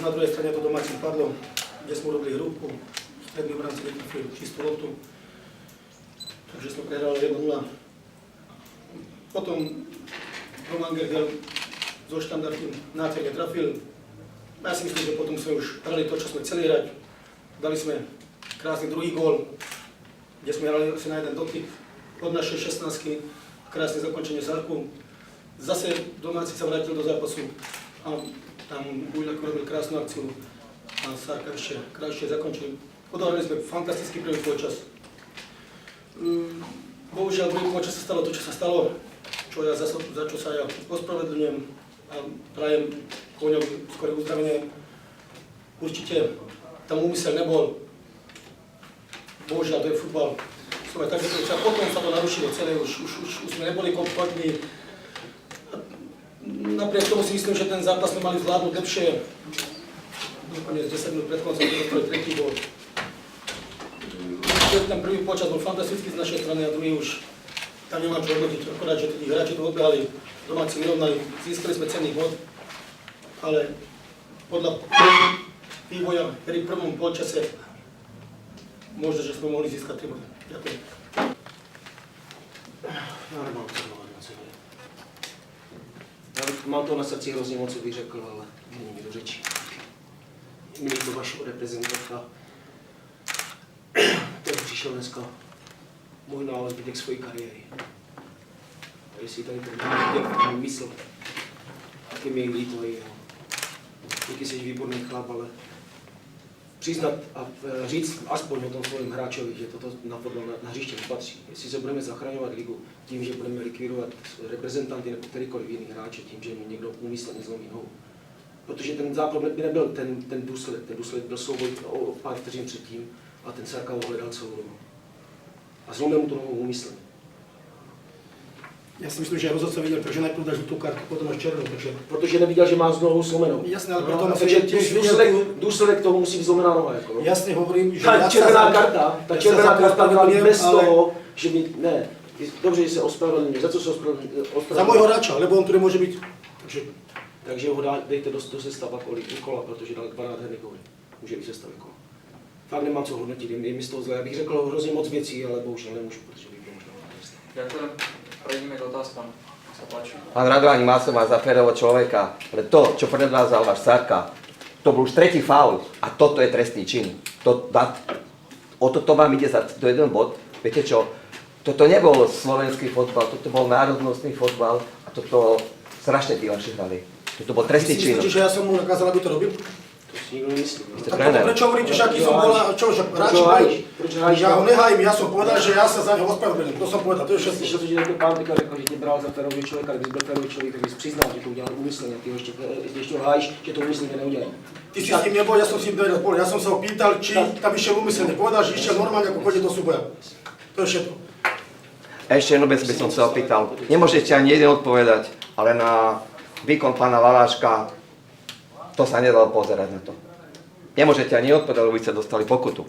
na druhej strane to domácim padlo, kde sme urobili hrúbku, stredný obranci netrafili čistú loptu, takže sme prehrali 1-0. Potom Roman Gergel zo štandardným nádherne trafil. Ja si myslím, že potom sme už hrali to, čo sme chceli hrať. Dali sme krásny druhý gól, kde sme hrali asi na jeden dotyk od našej 16-ky, krásne zakončenie Sarku. Zase domáci sa vrátil do zápasu a tam Bujľak robil krásnu akciu a Sarka ešte krásne zakončil. Odohrali sme fantastický prvý polčas. Bohužiaľ, druhý polčas sa stalo to, čo sa stalo, za čo sa ja ospravedlňujem a prajem Koňovi skore uzdravenie. Určite tam úmysel nebol. Bohužiaľ, to je futbal. A potom sa to narušilo celé, už sme neboli kompletní. Napriek tomu si myslím, že ten zápas sme mali zvládnuť lepšie. Nakoniec 10 minút pred koncom dostali tretí gól. Ten prvý počas bol fantastický z našej strany a druhý už tam nemá čo hodnotiť. Akorát, že tí hráči to odbehali, domáci vyrovnali, získali sme cenný bod, ale podľa vývoja hry v prvom polčase možno, že sme mohli získať 3 body. Ďakujem. Mám to na srdci hrozně moc, co bych řekl, ale není mi do řeči. Milí to vašeho reprezentanta, který přišel dneska možná ale zbytek svojí kariéry. A jestli tady ten mysl, tak je mi líto i jeho. Díky jsi výborný chlap, ale přiznat a říct aspoň o tom svým hráčovi, že toto na fotbal na hřiště nepatří. Jestli se budeme zachraňovat ligu tím, že budeme likvidovat reprezentanty nebo kterýkoliv jiný hráče, tím, že mi někdo úmyslně zlomí nohu. Protože ten základ by nebyl ten důsledek byl souboj o pár vteřin předtím a ten Sarka ho hledal celou dobu. A zlomil mu tu nohu úmyslně. Ja si myslím, že rozhodca videl, takže najprv dá žlutú kartu, potom až červenú, takže... Protože neviděl, že má nohu zlomenou. Jasne, ale preto takže důsledek toho musí být zlomená noha. Jako. Jasne hovorím, že... Ta červená karta byla bez toho, že by... Ne, dobře, že se ospravedlňuje. Za co se ospravedlňuje? Za môjho hráča, lebo on tu nemôže byť. Takže ho dejte do sestava kola, protože dal 2 nádherné góly. Může být sestavy kola. Fakt nemám co hodnotit, je mi z toho zle. Já bych řekl hrozně moc věcí, ale bohužel nemůžu, protože bych možná Ďakujem. Prejdeme k otázkam. Pán Radovani, mal som vás za férového človeka, ale to, čo predvádzal váš Sarka, to bol už tretí faul a toto je trestný čin. O toto vám ide za do 1 bod. Viete čo, toto nebol slovenský fotbal, toto bol národnostný fotbal a toto strašne tí vaši hrali. Toto bol trestný čin. Myslíte, že ja som mu nakázal, aby to robil? To si nikdo nemyslí. A prečo hovoríte, že aký som bol, čo, že hráči boli? Ja ho nehájim, ja som povedal, že ja sa za neho ospravedlňujem. To som povedal, to je všetko. Slyšel to, že ten pán Pekar řekl, že tě bral za férového člověka, kdybys byl férový člověk, tak bys přiznal, že to udělal úmyslně, ty ho ještě hájíš, že to úmyslně neudělal. Ty si s ním nebol, ja som si ním bol, ja som sa ho pýtal, či tam išiel úmyslne. Povedal, že išiel normálne, ako chodí do súboja. To je všetko. Ešte jednu vec by som sa opýtal. Nemôžete ani jeden odpovedať, ale na výkon pána Valáška, to sa nedalo pozerať na to. Nemôžete ani odpovedať, lebo by ste dostali pokutu.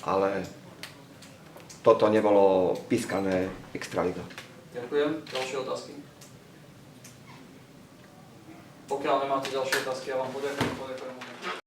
Ale toto nebolo pískané extraliga. Ďakujem. Ďalšie otázky? Pokiaľ nemáte ďalšie otázky, ja vám poďakujem.